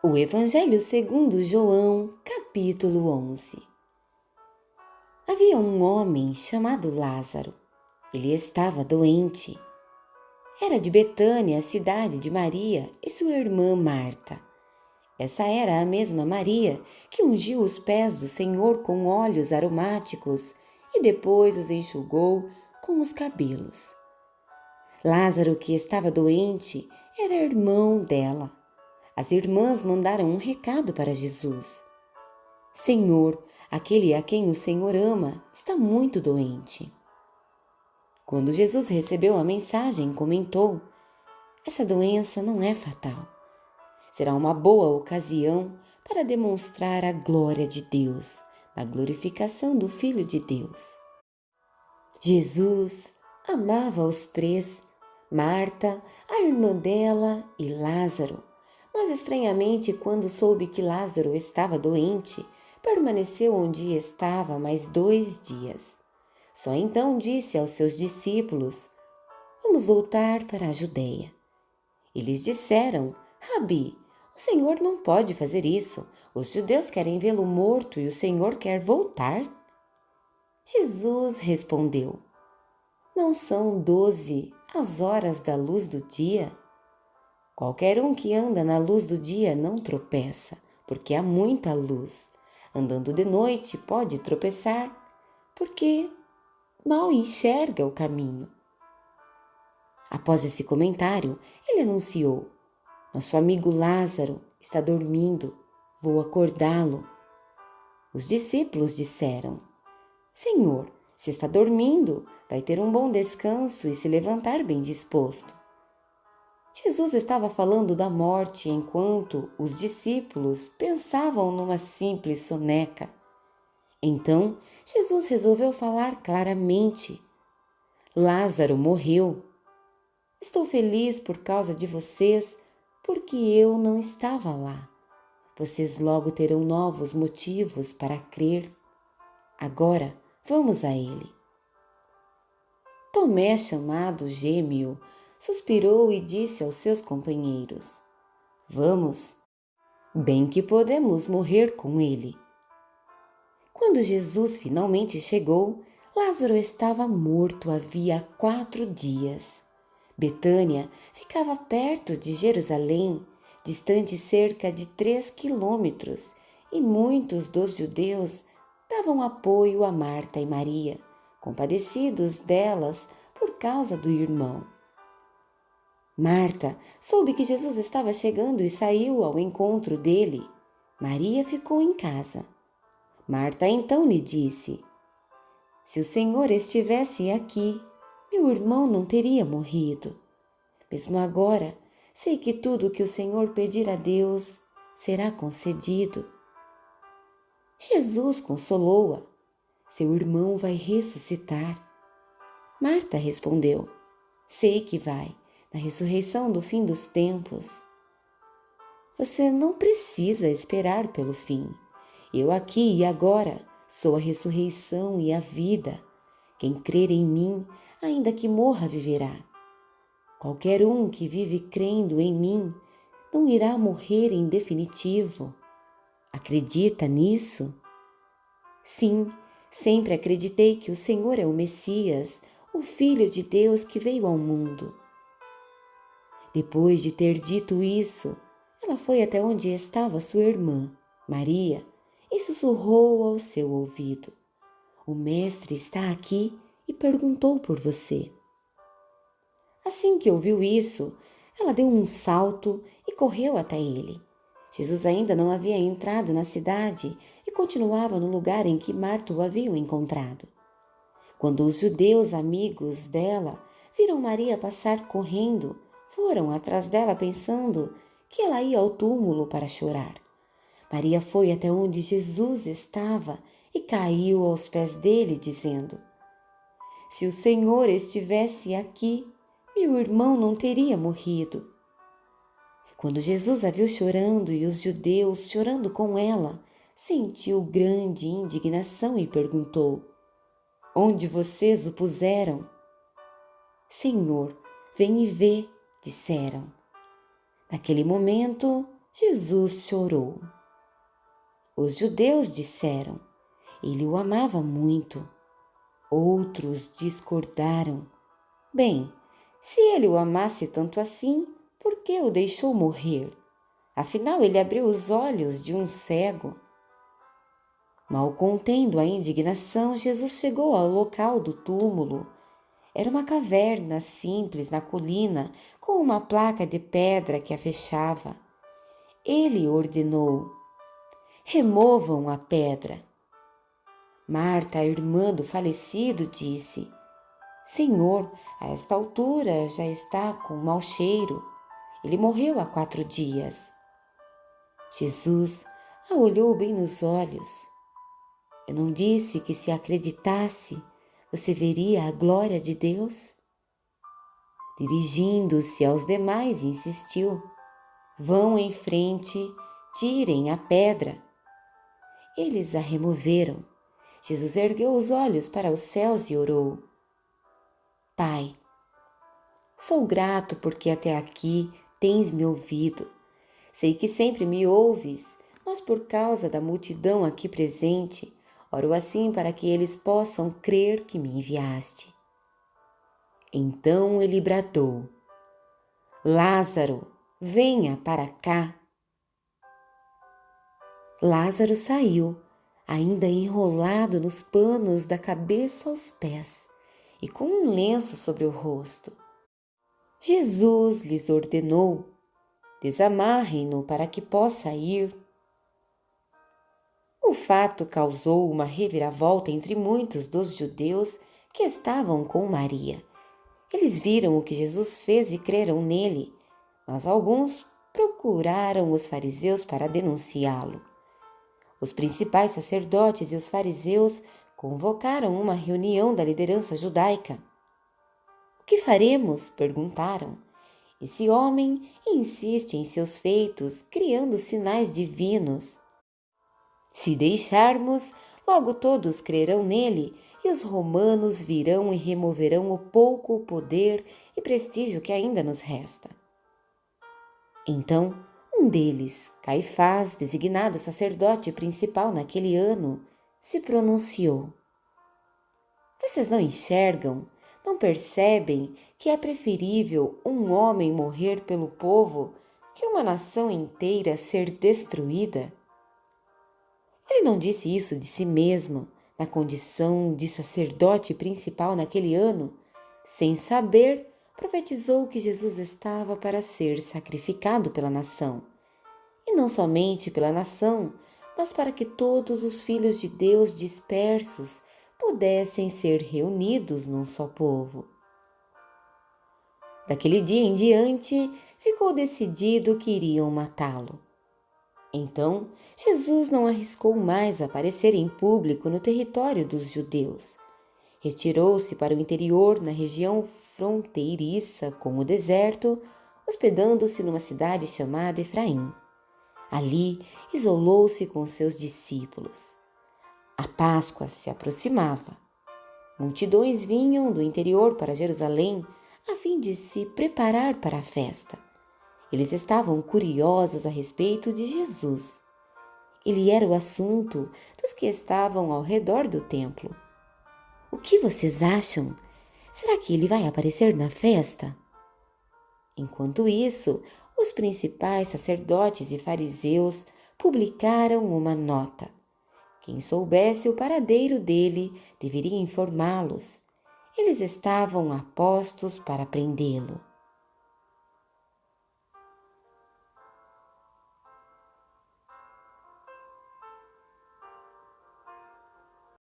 O Evangelho segundo João, capítulo 11. Havia um homem chamado Lázaro. Ele estava doente. Era de Betânia, a cidade de Maria e sua irmã Marta. Essa era a mesma Maria que ungiu os pés do Senhor com óleos aromáticos e depois os enxugou com os cabelos. Lázaro, que estava doente, era irmão dela. As irmãs mandaram um recado para Jesus. Senhor, aquele a quem o Senhor ama está muito doente. Quando Jesus recebeu a mensagem, comentou: essa doença não é fatal. Será uma boa ocasião para demonstrar a glória de Deus, a glorificação do Filho de Deus. Jesus amava os três, Marta, a irmã dela e Lázaro. Mas estranhamente, quando soube que Lázaro estava doente, permaneceu onde estava mais 2 dias. Só então disse aos seus discípulos: vamos voltar para a Judeia. Eles disseram: Rabi, o Senhor não pode fazer isso. Os judeus querem vê-lo morto e o Senhor quer voltar. Jesus respondeu: não são 12 as horas da luz do dia? Qualquer um que anda na luz do dia não tropeça, porque há muita luz. Andando de noite pode tropeçar, porque mal enxerga o caminho. Após esse comentário, ele anunciou: nosso amigo Lázaro está dormindo, vou acordá-lo. Os discípulos disseram: Senhor, se está dormindo, vai ter um bom descanso e se levantar bem disposto. Jesus estava falando da morte enquanto os discípulos pensavam numa simples soneca. Então, Jesus resolveu falar claramente. Lázaro morreu. Estou feliz por causa de vocês, porque eu não estava lá. Vocês logo terão novos motivos para crer. Agora, vamos a ele. Tomé, chamado Gêmeo, suspirou e disse aos seus companheiros: vamos, bem que podemos morrer com ele. Quando Jesus finalmente chegou, Lázaro estava morto havia 4 dias. Betânia ficava perto de Jerusalém, distante cerca de 3 quilômetros, e muitos dos judeus davam apoio a Marta e Maria, compadecidos delas por causa do irmão. Marta soube que Jesus estava chegando e saiu ao encontro dele. Maria ficou em casa. Marta então lhe disse: se o Senhor estivesse aqui, meu irmão não teria morrido. Mesmo agora, sei que tudo o que o Senhor pedir a Deus será concedido. Jesus consolou-a: seu irmão vai ressuscitar. Marta respondeu: sei que vai, na ressurreição do fim dos tempos. Você não precisa esperar pelo fim. Eu aqui e agora sou a ressurreição e a vida. Quem crer em mim, ainda que morra, viverá. Qualquer um que vive crendo em mim não irá morrer em definitivo. Acredita nisso? Sim, sempre acreditei que o Senhor é o Messias, o Filho de Deus que veio ao mundo. Depois de ter dito isso, ela foi até onde estava sua irmã, Maria, e sussurrou ao seu ouvido: o Mestre está aqui e perguntou por você. Assim que ouviu isso, ela deu um salto e correu até ele. Jesus ainda não havia entrado na cidade e continuava no lugar em que Marta o havia encontrado. Quando os judeus amigos dela viram Maria passar correndo, foram atrás dela pensando que ela ia ao túmulo para chorar. Maria foi até onde Jesus estava e caiu aos pés dele, dizendo: se o Senhor estivesse aqui, meu irmão não teria morrido. Quando Jesus a viu chorando e os judeus chorando com ela, sentiu grande indignação e perguntou: onde vocês o puseram? Senhor, vem e vê, disseram. Naquele momento, Jesus chorou. Os judeus disseram: ele o amava muito. Outros discordaram: bem, se ele o amasse tanto assim, por que o deixou morrer? Afinal, ele abriu os olhos de um cego. Mal contendo a indignação, Jesus chegou ao local do túmulo. Era uma caverna simples na colina, com uma placa de pedra que a fechava. Ele ordenou: removam a pedra. Marta, a irmã do falecido, disse: Senhor, a esta altura já está com mau cheiro. Ele morreu há 4 dias. Jesus a olhou bem nos olhos. Eu não disse que se acreditasse, você veria a glória de Deus? Dirigindo-se aos demais, insistiu: vão em frente, tirem a pedra. Eles a removeram. Jesus ergueu os olhos para os céus e orou: Pai, sou grato porque até aqui tens me ouvido. Sei que sempre me ouves, mas por causa da multidão aqui presente, oro assim para que eles possam crer que me enviaste. Então ele bradou: Lázaro, venha para cá. Lázaro saiu, ainda enrolado nos panos da cabeça aos pés e com um lenço sobre o rosto. Jesus lhes ordenou: desamarrem-no para que possa ir. O fato causou uma reviravolta entre muitos dos judeus que estavam com Maria. Eles viram o que Jesus fez e creram nele, mas alguns procuraram os fariseus para denunciá-lo. Os principais sacerdotes e os fariseus convocaram uma reunião da liderança judaica. O que faremos? Perguntaram. Esse homem insiste em seus feitos, criando sinais divinos. Se deixarmos, logo todos crerão nele, e os romanos virão e removerão o pouco poder e prestígio que ainda nos resta. Então, um deles, Caifás, designado sacerdote principal naquele ano, se pronunciou: Vocês não enxergam, não percebem que é preferível um homem morrer pelo povo que uma nação inteira ser destruída? Ele não disse isso de si mesmo, na condição de sacerdote principal naquele ano. Sem saber, profetizou que Jesus estava para ser sacrificado pela nação. E não somente pela nação, mas para que todos os filhos de Deus dispersos pudessem ser reunidos num só povo. Daquele dia em diante, ficou decidido que iriam matá-lo. Então, Jesus não arriscou mais aparecer em público no território dos judeus. Retirou-se para o interior, na região fronteiriça com o deserto, hospedando-se numa cidade chamada Efraim. Ali, isolou-se com seus discípulos. A Páscoa se aproximava. Multidões vinham do interior para Jerusalém a fim de se preparar para a festa. Eles estavam curiosos a respeito de Jesus. Ele era o assunto dos que estavam ao redor do templo. O que vocês acham? Será que ele vai aparecer na festa? Enquanto isso, os principais sacerdotes e fariseus publicaram uma nota. Quem soubesse o paradeiro dele deveria informá-los. Eles estavam a postos para prendê-lo.